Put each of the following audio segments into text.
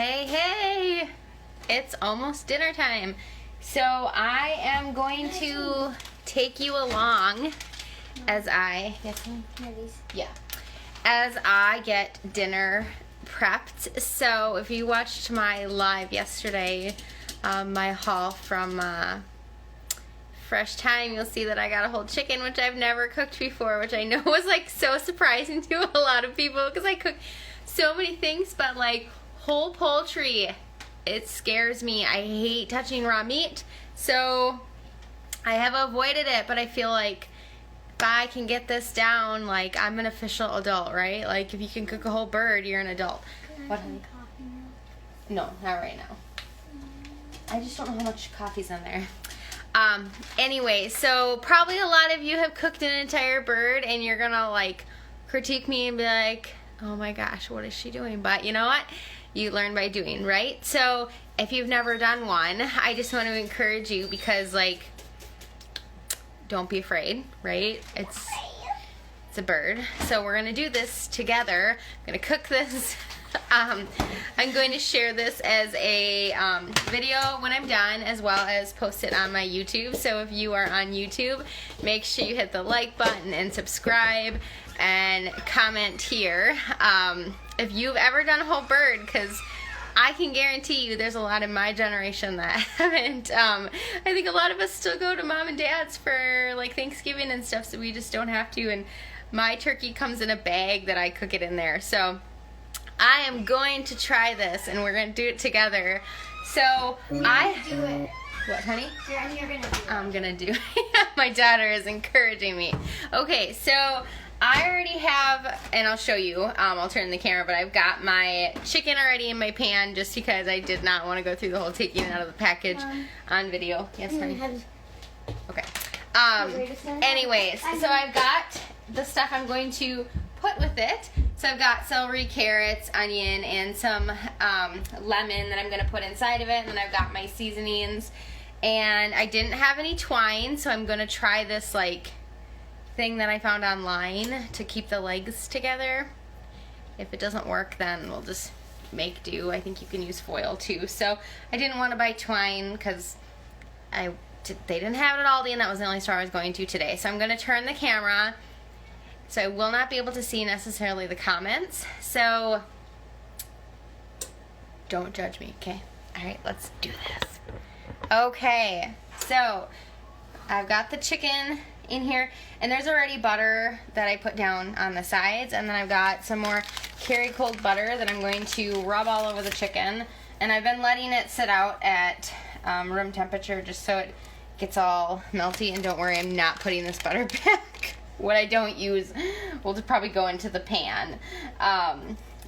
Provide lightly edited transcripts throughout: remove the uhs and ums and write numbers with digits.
Hey, hey! It's almost dinner time. So I am going to take you along as I get dinner prepped. So if you watched my live yesterday, my haul from Fresh Time, you'll see that I got a whole chicken, which I've never cooked before, which I know was like so surprising to a lot of people because I cook so many things, but like whole poultry, it scares me. I hate touching raw meat, so I have avoided it, but I feel like if I can get this down, like I'm an official adult, right? Like if you can cook a whole bird, you're an adult. What, honey? No, not right now. I just don't know how much coffee's in there. Anyway, so probably a lot of you have cooked an entire bird and you're gonna like critique me and be like, oh my gosh, what is she doing? But you know what? You learn by doing, right? So if you've never done one, I just want to encourage you because like, don't be afraid, right? It's a bird. So we're gonna do this together. I'm gonna cook this. I'm going to share this as a video when I'm done, as well as post it on my YouTube. So if you are on YouTube, make sure you hit the like button and subscribe and comment here if you've ever done a whole bird, because I can guarantee you there's a lot in my generation that haven't. I think a lot of us still go to mom and dad's for like Thanksgiving and stuff, so we just don't have to. And my turkey comes in a bag that I cook it in there. So I am going to try this, and we're going to do it together. So do it. What, honey? You're gonna do it. I'm going to do it. My daughter is encouraging me. Okay, so I already have, and I'll show you, I'll turn the camera, but I've got my chicken already in my pan just because I did not want to go through the whole taking it out of the package on video. Yes, honey? Okay. Anyways, so I've got the stuff I'm going to put with it. So I've got celery, carrots, onion, and some lemon that I'm going to put inside of it. And then I've got my seasonings. And I didn't have any twine, so I'm going to try this like thing that I found online to keep the legs together. If it doesn't work, then we'll just make do. I think you can use foil too. So I didn't want to buy twine because they didn't have it at Aldi, and that was the only store I was going to today. So I'm going to turn the camera. So I will not be able to see necessarily the comments. So don't judge me, okay? All right, let's do this. Okay, so I've got the chicken in here, and there's already butter that I put down on the sides, and then I've got some more Kerrygold butter that I'm going to rub all over the chicken, and I've been letting it sit out at room temperature just so it gets all melty. And don't worry, I'm not putting this butter back. What I don't use will just probably go into the pan.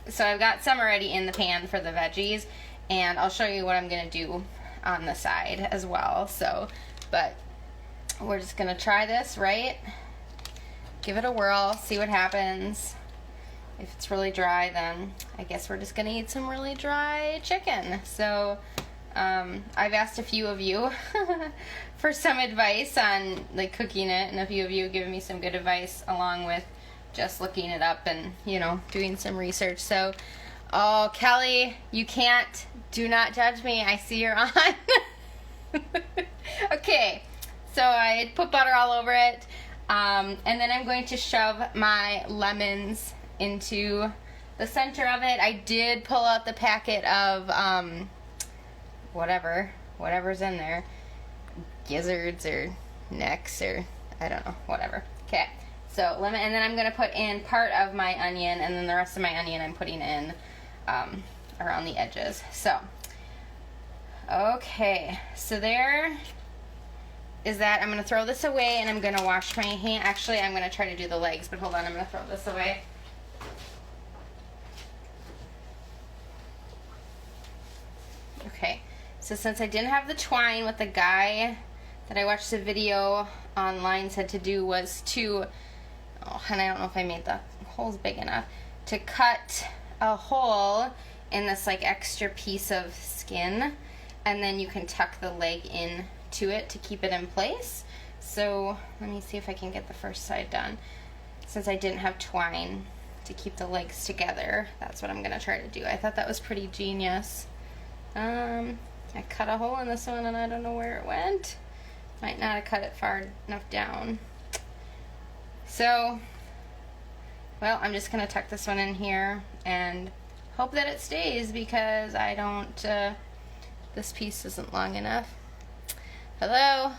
So I've got some already in the pan for the veggies, and I'll show you what I'm gonna do on the side as well. So, but we're just gonna try this, right? Give it a whirl, see what happens. If it's really dry, then I guess we're just gonna eat some really dry chicken. So I've asked a few of you for some advice on like cooking it, and a few of you have given me some good advice along with just looking it up and, you know, doing some research. So, oh, Kelly, you can't, do not judge me. I see you're on. Okay, so I put butter all over it, and then I'm going to shove my lemons into the center of it. I did pull out the packet of whatever's in there, gizzards or necks or I don't know, whatever. Okay, so lemon, and then I'm gonna put in part of my onion, and then the rest of my onion I'm putting in around the edges. So okay, so there is that. I'm gonna throw this away, and I'm gonna wash my hand. Actually, I'm gonna try to do the legs, but hold on, I'm gonna throw this away. Okay, so since I didn't have the twine, what the guy that I watched the video online said to do was to, and I don't know if I made the holes big enough, to cut a hole in this like extra piece of skin, and then you can tuck the leg in to it to keep it in place. So let me see if I can get the first side done since I didn't have twine. to keep the legs together. That's what I'm gonna try to do. I thought that was pretty genius. I cut a hole in this one and I don't know where it went. Might not have cut it far enough down. So, well, I'm just gonna tuck this one in here and hope that it stays because I don't, this piece isn't long enough. Hello,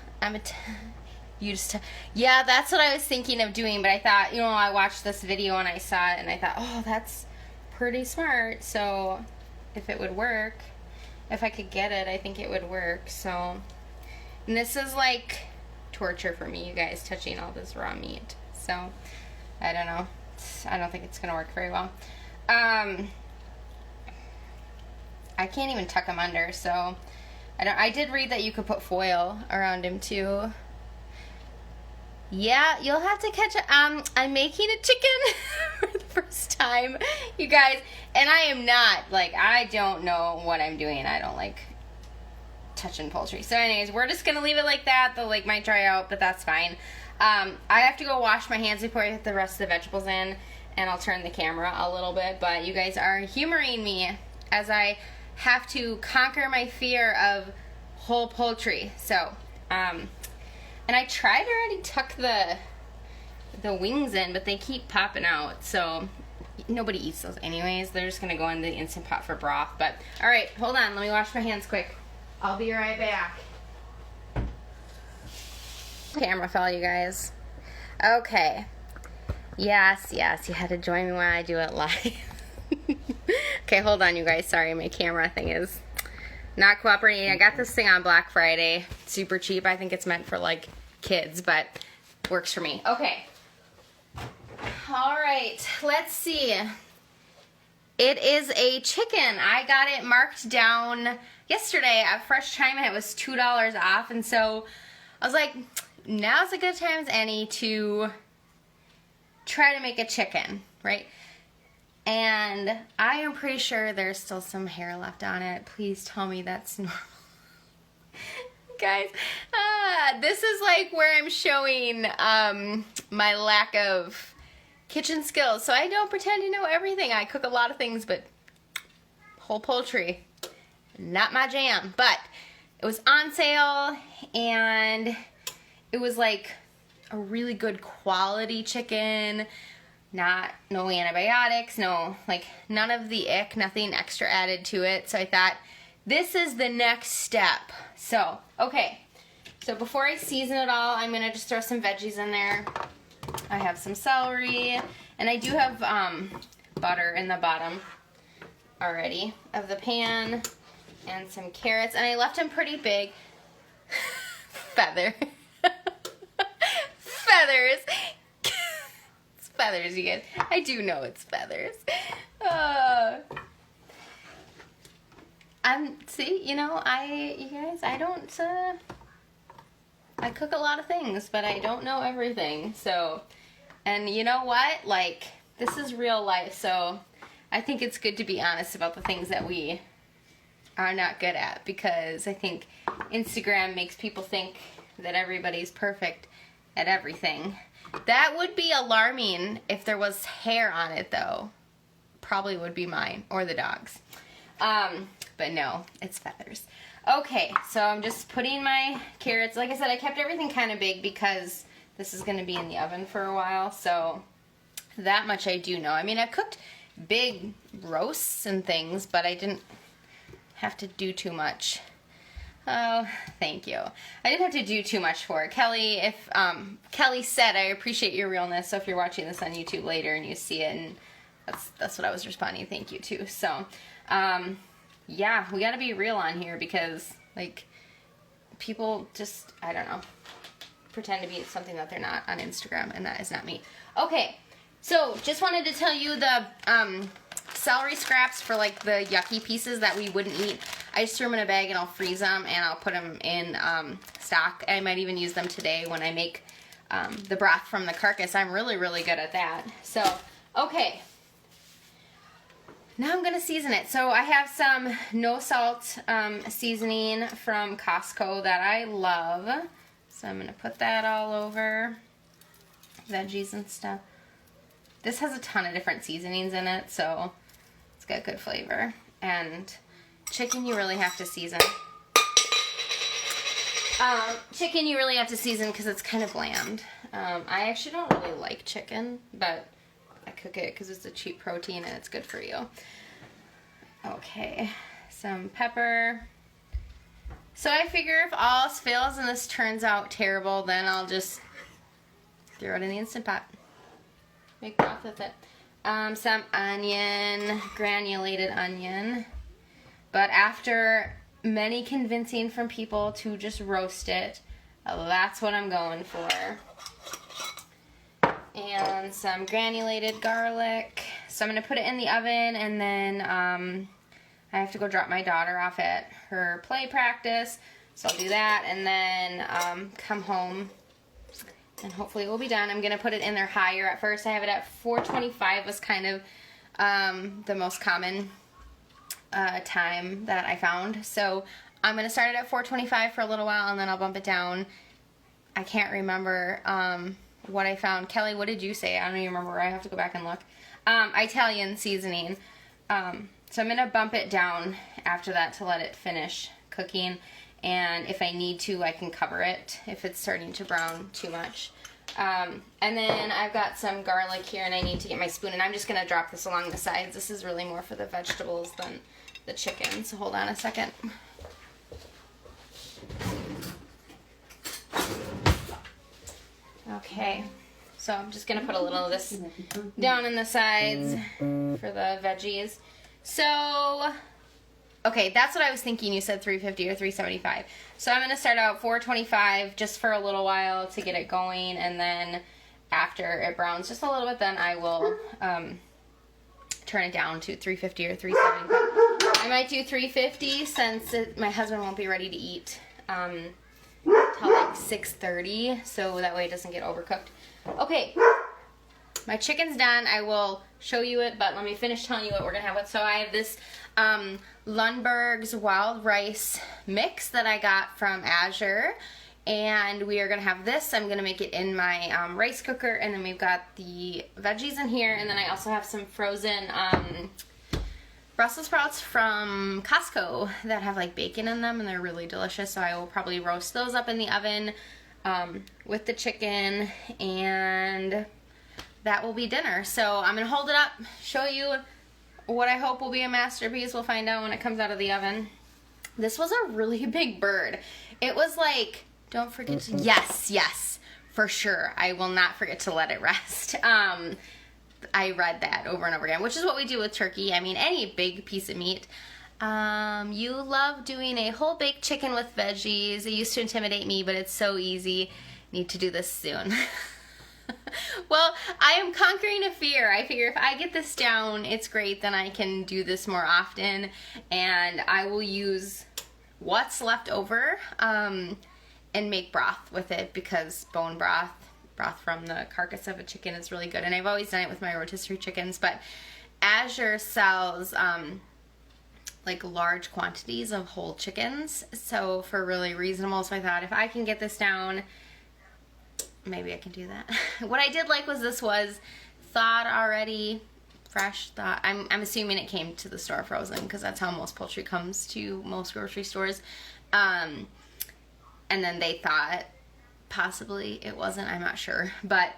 yeah, that's what I was thinking of doing, but I thought, you know, I watched this video and I saw it and I thought, oh, that's pretty smart. So if it would work, if I could get it, I think it would work. So, and this is like torture for me, you guys, touching all this raw meat. So I don't know. I don't think it's gonna work very well. I can't even tuck him under, so I did read that you could put foil around him too. Yeah, you'll have to catch it. I'm making a chicken for the first time, you guys, and I am not, like, I don't know what I'm doing. I don't like touching poultry. So anyways, we're just gonna leave it like that. The lake might dry out, but that's fine. I have to go wash my hands before I put the rest of the vegetables in, and I'll turn the camera a little bit, but you guys are humoring me as I have to conquer my fear of whole poultry. So, and I tried to already tuck the wings in, but they keep popping out, so nobody eats those anyways. They're just gonna go in the Instant Pot for broth. But all right, hold on, let me wash my hands quick. I'll be right back. Camera fell, you guys. Okay. Yes, you had to join me when I do it live. Okay, hold on, you guys. Sorry, my camera thing is not cooperating. I got this thing on Black Friday. Super cheap. I think it's meant for, like, kids, but works for me. Okay. All right. Let's see. It is a chicken. I got it marked down yesterday at Fresh China. It was $2 off, and so I was like, now's a good time as any to try to make a chicken, right? And I am pretty sure there's still some hair left on it. Please tell me that's normal. Guys, this is like where I'm showing my lack of kitchen skills. So I don't pretend to know everything. I cook a lot of things, but whole poultry, not my jam. But it was on sale, and it was like a really good quality chicken. No antibiotics, no, like, none of the ick, nothing extra added to it. So I thought, this is the next step. So, okay. So before I season it all, I'm gonna just throw some veggies in there. I have some celery, and I do have butter in the bottom already of the pan, and some carrots, and I left them pretty big. Feathers. Feathers, you guys. I do know it's feathers. See, you know, you guys, I don't, I cook a lot of things, but I don't know everything. So, and you know what? Like, this is real life, so I think it's good to be honest about the things that we are not good at, because I think Instagram makes people think that everybody's perfect at everything. That would be alarming if there was hair on it, though. Probably would be mine or the dog's. But no, it's feathers. Okay, so I'm just putting my carrots. Like I said, I kept everything kind of big because this is going to be in the oven for a while, so that much I do know. I mean, I've cooked big roasts and things, but I didn't have to do too much. Oh, thank you. I didn't have to do too much for it. Kelly, Kelly said, I appreciate your realness, so if you're watching this on YouTube later and you see it, and that's what I was responding, thank you too. So, yeah, we gotta be real on here because, like, people just, I don't know, pretend to be something that they're not on Instagram, and that is not me. Okay, so just wanted to tell you the celery scraps for, like, the yucky pieces that we wouldn't eat. I just threw them in a bag and I'll freeze them and I'll put them in stock. I might even use them today when I make the broth from the carcass. I'm really, really good at that. So, okay. Now I'm going to season it. So I have some no salt seasoning from Costco that I love. So I'm going to put that all over veggies and stuff. this has a ton of different seasonings in it, so it's got good flavor. And chicken you really have to season. Chicken you really have to season because it's kind of bland. I actually don't really like chicken, but I cook it because it's a cheap protein and it's good for you. Okay, some pepper. So I figure if all else fails and this turns out terrible, then I'll just throw it in the Instant Pot. Make broth with it. Some onion, granulated onion. But after many convincing from people to just roast it, that's what I'm going for. And some granulated garlic. So I'm going to put it in the oven, and then I have to go drop my daughter off at her play practice. So I'll do that, and then come home, and hopefully it will be done. I'm going to put it in there higher at first. I have it at 425 was kind of the most common time that I found. So I'm going to start it at 425 for a little while, and then I'll bump it down. I can't remember what I found. Kelly, what did you say? I don't even remember. I have to go back and look. Italian seasoning. So I'm going to bump it down after that to let it finish cooking. And if I need to, I can cover it if it's starting to brown too much. And then I've got some garlic here, and I need to get my spoon. And I'm just going to drop this along the sides. This is really more for the vegetables than the chicken. So hold on a second. Okay, so I'm just going to put a little of this down in the sides for the veggies. So, okay, that's what I was thinking. You said 350 or 375. So I'm going to start out 425 just for a little while to get it going, and then after it browns just a little bit, then I will turn it down to 350 or 375. I might do 350 since my husband won't be ready to eat till like 6:30, so that way it doesn't get overcooked. Okay, my chicken's done. I will show you it, but let me finish telling you what we're gonna have with. So I have this Lundberg's wild rice mix that I got from Azure, and we are gonna have this. I'm gonna make it in my rice cooker, and then we've got the veggies in here, and then I also have some frozen Brussels sprouts from Costco that have like bacon in them, and they're really delicious. So I will probably roast those up in the oven with the chicken, and that will be dinner. So I'm gonna hold it up, show you what I hope will be a masterpiece. We'll find out when it comes out of the oven. This was a really big bird. It was like, don't forget to, yes, for sure. I will not forget to let it rest. I read that over and over again, which is what we do with turkey. I mean, any big piece of meat. You love doing a whole baked chicken with veggies. It used to intimidate me, but it's so easy. Need to do this soon. Well, I am conquering a fear. I figure if I get this down, it's great, then I can do this more often, and I will use what's left over and make broth with it, because bone broth from the carcass of a chicken is really good. And I've always done it with my rotisserie chickens, but Azure sells like large quantities of whole chickens, so for really reasonable. So I thought if I can get this down, maybe I can do that. What I did like was this was thawed already, fresh thawed. I'm assuming it came to the store frozen, because that's how most poultry comes to most grocery stores. And then they thought possibly it wasn't, I'm not sure, but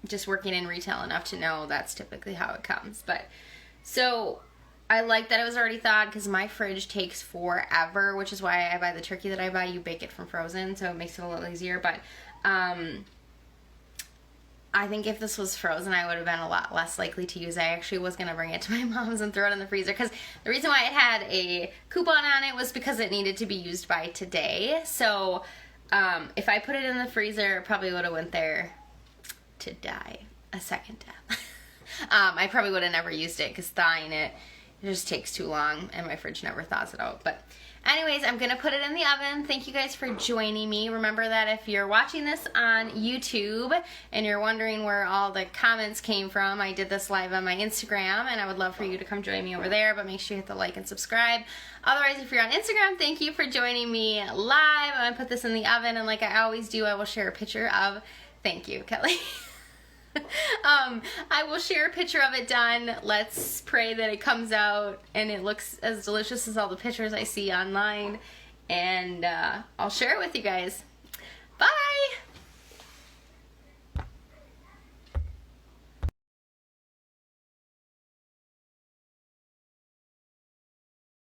just working in retail enough to know that's typically how it comes. But so I like that it was already thawed, because my fridge takes forever, which is why I buy the turkey that I buy. You bake it from frozen, so it makes it a little easier. But I think if this was frozen, I would have been a lot less likely to use it. I actually was going to bring it to my mom's and throw it in the freezer, because the reason why it had a coupon on it was because it needed to be used by today. So if I put it in the freezer, it probably would have went there to die a second death. I probably would have never used it, because thawing it just takes too long, and my fridge never thaws it out. But anyways, I'm gonna put it in the oven. Thank you guys for joining me. Remember that if you're watching this on YouTube and you're wondering where all the comments came from, I did this live on my Instagram, and I would love for you to come join me over there, but make sure you hit the like and subscribe. Otherwise, if you're on Instagram, thank you for joining me live. I'm gonna put this in the oven, and like I always do, I will share a picture of, thank you, Kelly. I will share a picture of it done. Let's pray that it comes out and it looks as delicious as all the pictures I see online. And I'll share it with you guys.